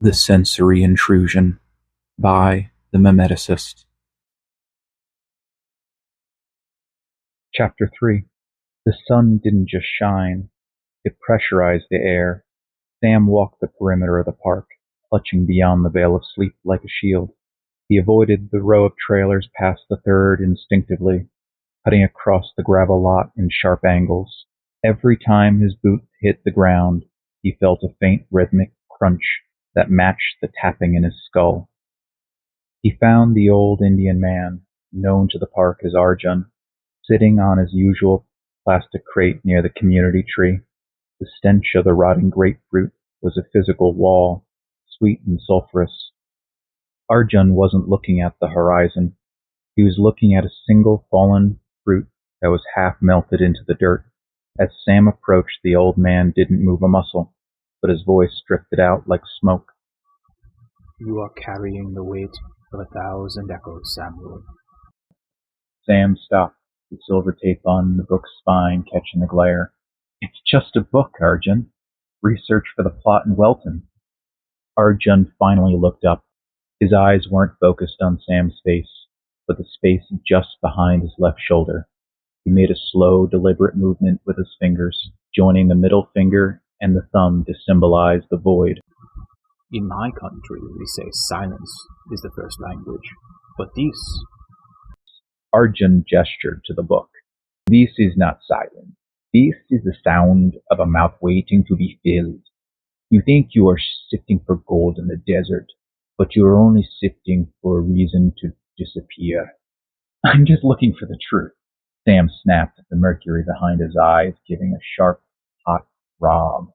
The Sensory Intrusion by the Memeticist. Chapter 3. The sun didn't just shine, it pressurized the air. Sam walked the perimeter of the park, clutching beyond the veil of sleep like a shield. He avoided the row of trailers past the third instinctively, cutting across the gravel lot in sharp angles. Every time his boot hit the ground, he felt a faint rhythmic crunch that matched the tapping in his skull. He found the old Indian man, known to the park as Arjun, sitting on his usual plastic crate near the community tree. The stench of the rotting grapefruit was a physical wall, sweet and sulphurous. Arjun wasn't looking at the horizon. He was looking at a single fallen fruit that was half melted into the dirt. As Sam approached, the old man didn't move a muscle, but his voice drifted out like smoke. "You are carrying the weight of 1,000 echoes, Samuel." Sam stopped, the silver tape on the book's spine catching the glare. "It's just a book, Arjun. Research for the plot in Welton." Arjun finally looked up. His eyes weren't focused on Sam's face, but the space just behind his left shoulder. He made a slow, deliberate movement with his fingers, joining the middle finger and the thumb to symbolize the void. "In my country, we say silence is the first language, but this..." Arjun gestured to the book. "This is not silence. This is the sound of a mouth waiting to be filled. You think you are sifting for gold in the desert, but you are only sifting for a reason to disappear." "I'm just looking for the truth." Sam snapped at the mercury behind his eyes, giving a sharp, hot throb.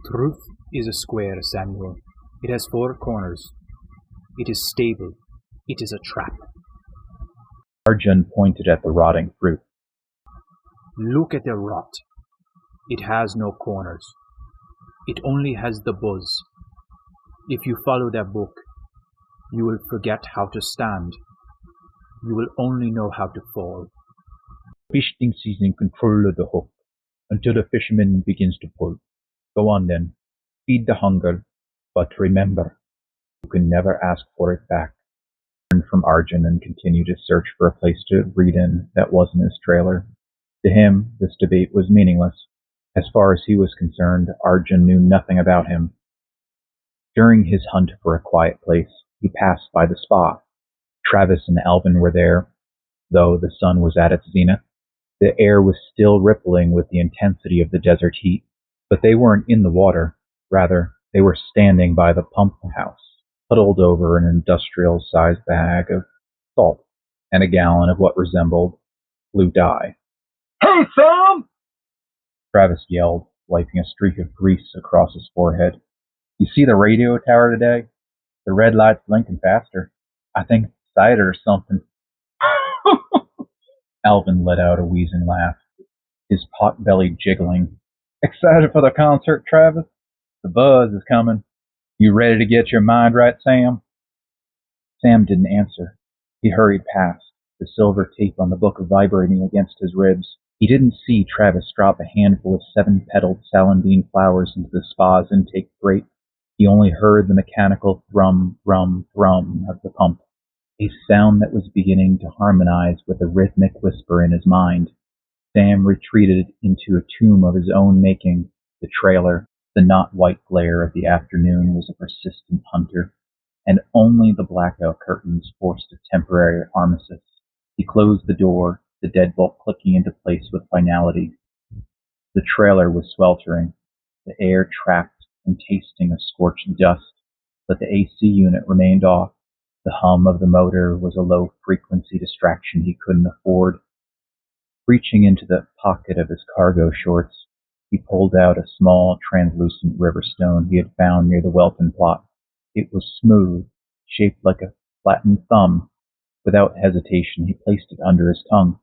"Truth is a square, Samuel. It has 4 corners. It is stable. It is a trap." Arjun pointed at the rotting fruit. "Look at the rot. It has no corners. It only has the buzz. If you follow that book, you will forget how to stand. You will only know how to fall." "Fish thinks he's in control of the hook until the fisherman begins to pull. Go on then. Feed the hunger, but remember, you can never ask for it back." He turned from Arjun and continued to search for a place to read in that wasn't his trailer. To him, this debate was meaningless. As far as he was concerned, Arjun knew nothing about him. During his hunt for a quiet place, he passed by the spa. Travis and Alvin were there, though the sun was at its zenith. The air was still rippling with the intensity of the desert heat, but they weren't in the water. Rather, they were standing by the pump house, huddled over an industrial-sized bag of salt and a gallon of what resembled blue dye. "Hey, Sam!" Travis yelled, wiping a streak of grease across his forehead. "You see the radio tower today? The red light's blinking faster. I think it's excited or something." Alvin let out a wheezing laugh, his pot belly jiggling. "Excited for the concert, Travis? The buzz is coming. You ready to get your mind right, Sam?" Sam didn't answer. He hurried past, the silver tape on the book vibrating against his ribs. He didn't see Travis drop a handful of 7-petaled celandine flowers into the spa's intake grate. He only heard the mechanical thrum, thrum, thrum of the pump, a sound that was beginning to harmonize with a rhythmic whisper in his mind. Sam retreated into a tomb of his own making, the trailer. The not white glare of the afternoon was a persistent hunter, and only the blackout curtains forced a temporary armistice. He closed the door, the deadbolt clicking into place with finality. The trailer was sweltering, the air trapped and tasting of scorched dust, but the AC unit remained off. The hum of the motor was a low-frequency distraction he couldn't afford. Reaching into the pocket of his cargo shorts, he pulled out a small, translucent river stone he had found near the Welton plot. It was smooth, shaped like a flattened thumb. Without hesitation, he placed it under his tongue.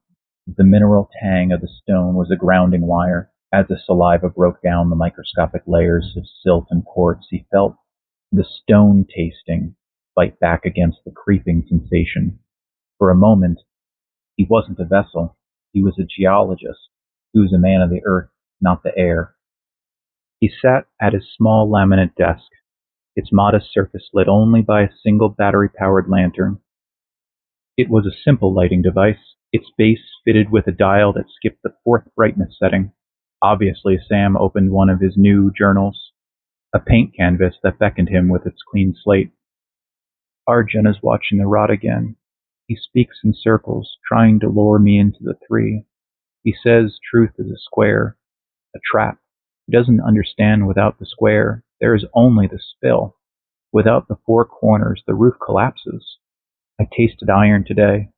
The mineral tang of the stone was a grounding wire. As the saliva broke down the microscopic layers of silt and quartz, he felt the stone tasting fight back against the creeping sensation. For a moment, he wasn't a vessel. He was a geologist. He was a man of the earth, not the air. He sat at his small laminate desk, its modest surface lit only by a single battery-powered lantern. It was a simple lighting device, its base fitted with a dial that skipped the 4th brightness setting. Obviously, Sam opened one of his new journals, a paint canvas that beckoned him with its clean slate. Arjun is watching the rot again. He speaks in circles, trying to lure me into the 3. He says truth is a square, a trap. He doesn't understand without the square, there is only the spill. Without the 4 corners, the roof collapses. I tasted iron today,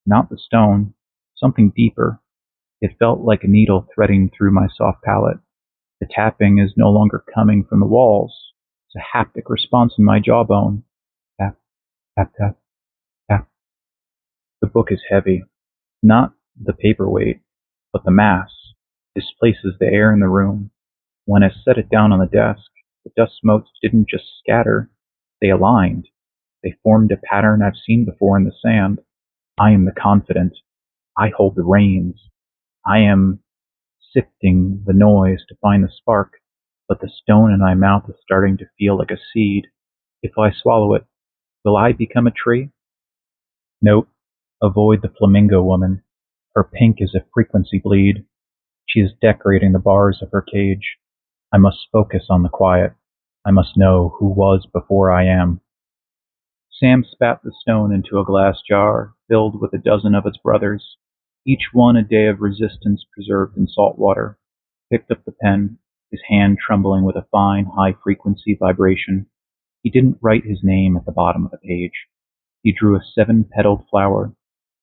not the stone, something deeper. It felt like a needle threading through my soft palate. The tapping is no longer coming from the walls. It's a haptic response in my jawbone. Tap, tap, tap, tap. The book is heavy. Not the paperweight, but the mass. Displaces the air in the room. When I set it down on the desk, the dust motes didn't just scatter. They aligned. They formed a pattern I've seen before in the sand. I am the confident. I hold the reins. I am sifting the noise to find the spark, but the stone in my mouth is starting to feel like a seed. If I swallow it, will I become a tree? Note, avoid the flamingo woman. Her pink is a frequency bleed. She is decorating the bars of her cage. I must focus on the quiet. I must know who was before I am. Sam spat the stone into a glass jar, filled with a dozen of its brothers, each one a day of resistance preserved in salt water. Picked up the pen, his hand trembling with a fine, high-frequency vibration. He didn't write his name at the bottom of the page. He drew a 7-petaled flower,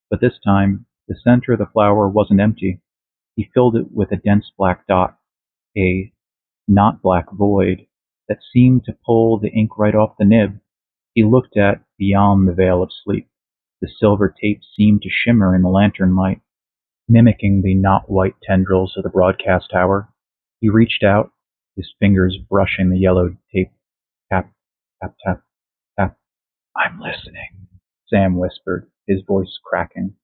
but this time, the center of the flower wasn't empty. He filled it with a dense black dot, a not black void, that seemed to pull the ink right off the nib. He looked at beyond the veil of sleep. The silver tape seemed to shimmer in the lantern light, mimicking the not white tendrils of the broadcast tower. He reached out, his fingers brushing the yellowed tape. Tap, tap, tap, tap. I'm listening, Sam whispered, his voice cracking.